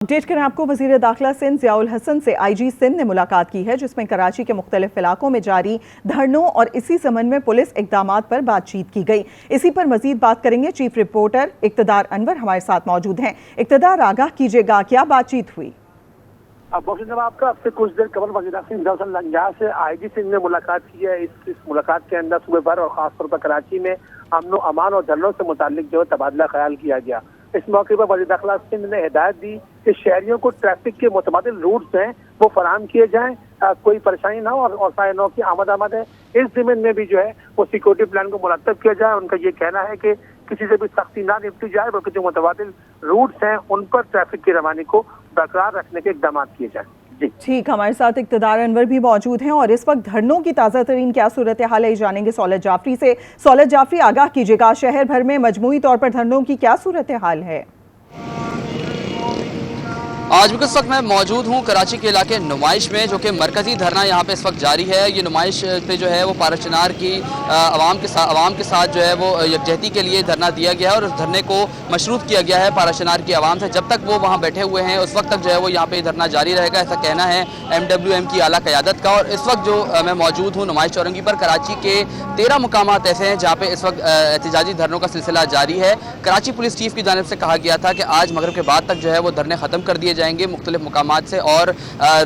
Update करें आपको। वज़ीर दाखिला सिंध ज़ियाउल हसन से आईजी सिंध ने मुलाकात की है, जिसमें कराची के मुख्तलिफ इलाकों में जारी धरनों और इसी ज़मन में पुलिस इक़दामात पर बातचीत की गई। इसी पर मज़ीद बात करेंगे। चीफ रिपोर्टर इक़्तिदार अनवर हमारे साथ मौजूद हैं। इक़्तिदार, आगाह कीजिएगा, क्या बातचीत हुई? आपका अब से कुछ देर कबल वज़ीर सिंध जहाँ से आईजी सिंध ने मुलाकात की है। इस मुलाकात के अंदर सूबे भर और खासतौर पर कराची में अमन व अमान और धरनों से मुताल्लिक जो तबादला ख्याल किया गया। इस मौके पर वज़ीर दाखिला सिंध ने हिदायत दी कि शहरियों को ट्रैफिक के मुतबादिल रूट्स हैं वो फराहम किए जाएं, कोई परेशानी ना हो और साइनों की आमद है। इस ज़मीन में भी जो है वो सिक्योरिटी प्लान को मुरतब किया जाए। उनका ये कहना है कि किसी से भी सख्ती ना निपटी जाए, बल्कि जो मुतबादिल रूट्स हैं उन पर ट्रैफिक की रवानी को बरकरार रखने के इक़दाम किए जाए। ठीक, हमारे साथ इक़्तिदार अनवर भी मौजूद हैं और इस वक्त धरनों की ताज़ा तरीन क्या सूरत हाल है जानेंगे सौलत जाफरी से। सौलत जाफरी, आगाह कीजिएगा, शहर भर में मजमूई तौर पर धरनों की क्या सूरत हाल है? आज भी इस वक्त मैं मौजूद हूँ कराची के इलाके नुमाइश में, जो कि मरकज़ी धरना यहाँ पे इस वक्त जारी है। ये नुमाइश पे जो है वो पाराचनार की आवाम के साथ जो है वो यकजहती के लिए धरना दिया गया है और उस धरने को मशरूत किया गया है पाराचनार की आवाम से। जब तक वो वहाँ बैठे हुए हैं उस वक्त तक जो है वो यहाँ पे धरना जारी रहेगा, ऐसा कहना है MWM की आला क़यादत का। और इस वक्त जो मैं मौजूद हूँ नुमाइश चौरंगी पर, कराची के 13 मुकामात ऐसे हैं जहाँ पे इस वक्त एहतजाजी धरनों का सिलसिला जारी है। कराची पुलिस चीफ की जानिब से कहा गया था कि आज मगरिब के बाद तक जो है वो धरने ख़त्म कर दिए जाएंगे मुख्तलिफ मुकामात से और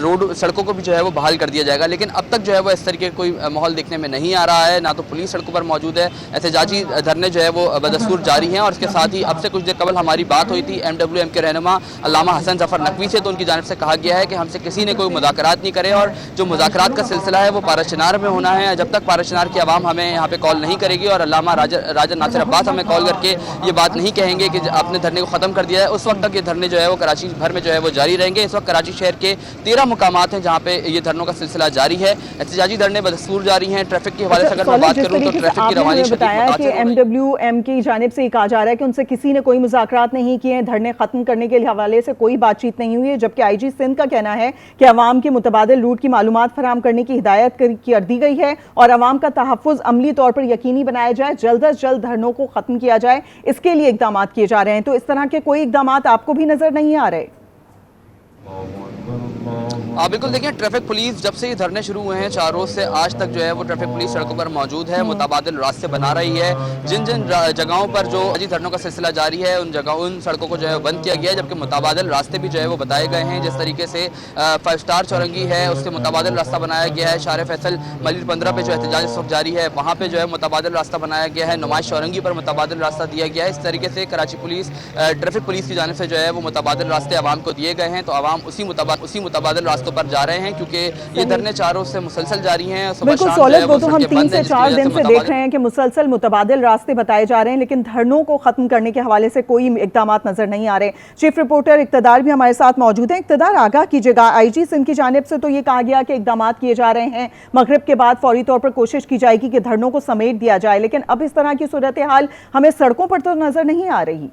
रोड सड़कों को भी जो है वो बहाल कर दिया जाएगा। लेकिन अब तक जो है वो इस तरीके का कोई माहौल देखने में नहीं आ रहा है, ना तो पुलिस सड़कों पर मौजूद है। एहतजाजी धरने जो है वो बदस्तूर जारी हैं। और इसके साथ ही अब से कुछ देर कबल हमारी बात हुई थी MWM के रहनुमा अल्लामा हसन जफर नकवी से, तो उनकी जानिब से कहा गया है कि हमसे किसी ने कोई मुज़ाकरात नहीं करे और जो मुज़ाकरात का सिलसिला है वो पाराचनार में होना है। जब तक पाराचनार की आवाम हमें यहाँ पे कॉल नहीं करेगी और अल्लामा राजा नासिर अब्बास हमें कॉल करके ये बात नहीं कहेंगे कि आपने धरने को ख़त्म कर दिया है, उस वक्त तक ये धरने जो है वो कराची भर में जो है वो जारी रहेंगे। इस वक्त कराची शहर के 13 मुकामात हैं जहाँ पे ये धरनों का सिलसिला जारी है। एहतजाजी धरने बदस्तूर जारी हैं। ट्रैफिक के हवाले से अगर मैं बात करूँ तो ट्रैफिक की रवानी बताया कि MWM की जानिब से कहा जा रहा है कि उनसे किसी ने कोई मुज़ाकरात नहीं किए हैं, धरने खत्म करने के हवाले से कोई बातचीत नहीं हुई है। जबकि आईजी सिंध का कहना है कि अवाम के मुतबादिल रूट की मालूमात फराहम करने की हिदायत कर दी गई है और अवाम का तहफ़्फ़ुज़ अमली तौर पर यकीनी बनाया जाए, जल्द अज जल्द धरनों को खत्म किया जाए, इसके लिए इक़दाम किए जा रहे हैं। तो इस तरह के कोई इक़दाम आपको भी नजर नहीं आ रहे? बिल्कुल, देखिए ट्रैफिक पुलिस जब से ये धरने शुरू हुए हैं 4 रोज़ से आज तक जो है वो ट्रैफिक पुलिस सड़कों पर मौजूद है, मुतबादिल रास्ते बना रही है। जिन जिन जगहों पर जो धरनों का सिलसिला जारी है उन सड़कों को जो है बंद किया गया है, जबकि मुतबादिल रास्ते भी जो है वो बताए गए हैं। जिस तरीके से 5 स्टार चौरंगी है उससे मुतबादिल रास्ता बनाया गया है। शार फैसल मलिर 15 पे जो एहतजाज इस वक्त जारी है वहाँ पर जो है मुतबादिल रास्ता बनाया गया है। नुमाइश चौरंगी पर मुतबादिल रास्ता दिया गया है। इस तरीके से कराची पुलिस ट्रैफिक पुलिस की जानिब से जो है वो मुतबादिल रास्ते आवाम को दिए गए हैं, तो आवाम उसी मुतबादिल रास्तों पर जा रहे हैं क्योंकि ये धरने 4 रोज़ से मुसलसल जारी हैं। बिल्कुल सौलत, वो तो हम 3 से 4 दिन से देख रहे हैं कि मुसलसल मुतबादिल रास्ते बताए जा रहे हैं, लेकिन धरनों को खत्म करने के हवाले से कोई इक़दाम नजर नहीं आ रहे। चीफ रिपोर्टर इक़्तिदार भी हमारे साथ मौजूद हैं। इक़्तिदार, आगाह कीजिएगा, आईजी सिंध की जानिब से तो ये कहा गया कि इक़दाम किए जा रहे हैं, मगरिब के बाद फौरी तौर पर कोशिश की जाएगी कि धरनों को समेट दिया जाए, लेकिन अब इस तरह की सूरत हाल हमें सड़कों पर तो नजर नहीं आ रही।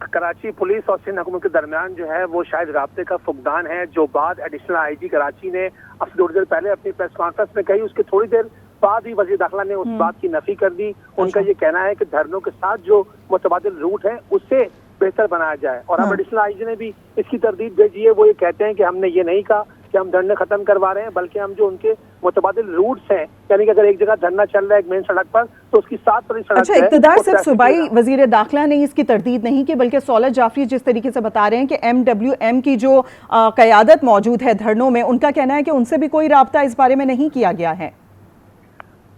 कराची पुलिस और सिंध हुकूमत के दरमियान जो है वो शायद राब्ते का फुकदान है, जो बात एडिशनल आईजी कराची ने अब थोड़ी देर पहले अपनी प्रेस कॉन्फ्रेंस में कही, उसके थोड़ी देर बाद ही वज़ीर दाखिला ने उस बात की नफी कर दी। उनका ये कहना है कि धरनों के साथ जो मुतबादिल रूट है उससे बेहतर बनाया जाए। और अब एडिशनल आईजी ने भी इसकी तरदीद भेजी है। वो ये कहते हैं कि हमने ये नहीं कहा कि हम धरने खत्म करवा रहे हैं, बल्कि हम जो उनके मुतबादिल रूट्स हैं, यानी कि अगर एक जगह धरना चल रहा है एक मेन सड़क पर तो उसकी 7 बड़ी सड़क। अच्छा, इक़्तिदार, सिर्फ सूबाई वज़ीर दाखिला ने इसकी तरदीद नहीं की, बल्कि सौलत जाफरी जिस तरीके से बता रहे हैं कि MWM की जो क़यादत मौजूद है धरनों में, उनका कहना है कि उनसे भी कोई राब्ता इस बारे में नहीं किया गया है।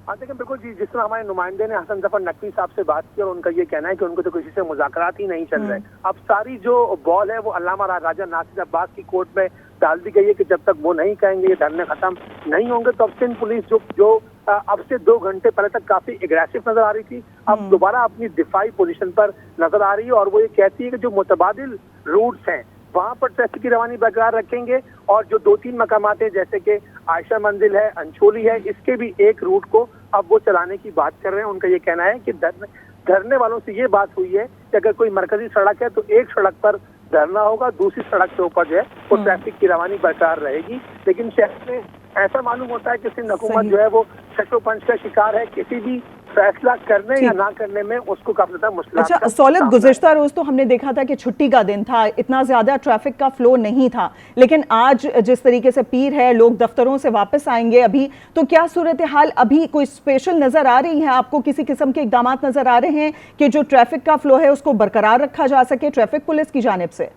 हाँ देखिए, बिल्कुल जी, जिस तरह हमारे नुमाइंदे ने हसन जफर नकवी साहब से बात की और उनका ये कहना है कि उनको तो किसी से मुज़ाकरात ही नहीं चल रहे। अब सारी जो बॉल है वो अल्लामा राजा नासिर अब्बास की कोर्ट में डाल दी गई है कि जब तक वो नहीं कहेंगे ये धरने खत्म नहीं होंगे। तो अब सिंध पुलिस जो अब से 2 घंटे पहले तक काफी एग्रेसिव नजर आ रही थी, अब दोबारा अपनी दिफाई पोजीशन पर नजर आ रही है और वो ये कहती है कि जो मुतबादिल रूट्स हैं वहाँ पर ट्रैफिक की रवानी बरकरार रखेंगे और जो 2-3 मकामात हैं जैसे कि आयशा मंजिल है, अंचोली है, इसके भी एक रूट को अब वो चलाने की बात कर रहे हैं। उनका ये कहना है कि धरने वालों से ये बात हुई है कि अगर कोई मरकजी सड़क है तो एक सड़क पर धरना होगा, दूसरी सड़क के ऊपर जो है वो ट्रैफिक की रवानी बरकरार रहेगी। लेकिन शहर में ऐसा मालूम होता है कि सिंध हुकूमत जो है वो शशो पंच का शिकार है। किसी भी फैसला करने या ना करने में उसको काफी ज्यादा मुश्किल। अच्छा सौलत, गुज़िश्ता रोज तो हमने देखा था कि छुट्टी का दिन था, इतना ज्यादा ट्रैफिक का फ्लो नहीं था, लेकिन आज जिस तरीके से पीर है, लोग दफ्तरों से वापस आएंगे अभी, तो क्या सूरत हाल अभी कोई स्पेशल नजर आ रही है आपको? किसी किस्म के इकदाम नजर आ रहे हैं कि जो ट्रैफिक का फ्लो है उसको बरकरार रखा जा सके ट्रैफिक पुलिस की जानिब से?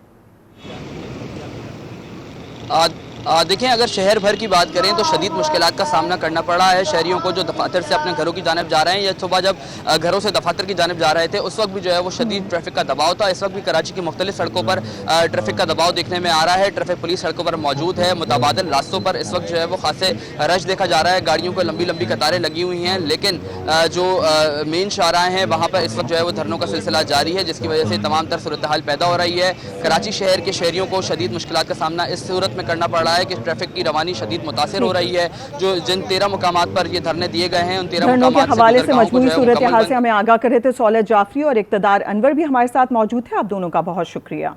देखें, अगर शहर भर की बात करें तो शदीद मुश्किलात का सामना करना पड़ा है शहरियों को, जो दफातर से अपने घरों की जानिब जा रहे हैं या सुबह जब घरों से दफातर की जानिब जा रहे थे उस वक्त भी जो है वो शदीद ट्रैफिक का दबाव था। इस वक्त भी कराची की मुख्तलिफ सड़कों पर ट्रैफिक का दबाव देखने में आ रहा है। ट्रैफिक पुलिस सड़कों पर मौजूद है। मुतबादिल रास्तों पर इस वक्त जो है वो खासे रश देखा जा रहा है, गाड़ियों को लंबी लंबी कतारें लगी हुई हैं, लेकिन जो मेन शाहराह हैं वहाँ पर इस वक्त जो है वो धरनों का सिलसिला जारी है, जिसकी वजह से तमाम तर सूरत हाल पैदा हो रही है। कराची शहर के शहरियों को शदीद मुश्किलात का सामना इस सूरत में करना पड़ रहा है कि ट्रैफिक की रवानी शदीद मुतासिर हो रही है। जो जिन 13 मुकामात पर ये धरने दिए गए हैं उन 13 धरनों के हवाले से मजमूई सूरत हाल मुकामात से हमें आगाह कर रहे थे सौलत जाफरी और इक़्तिदार अनवर भी हमारे साथ मौजूद थे। आप दोनों का बहुत शुक्रिया।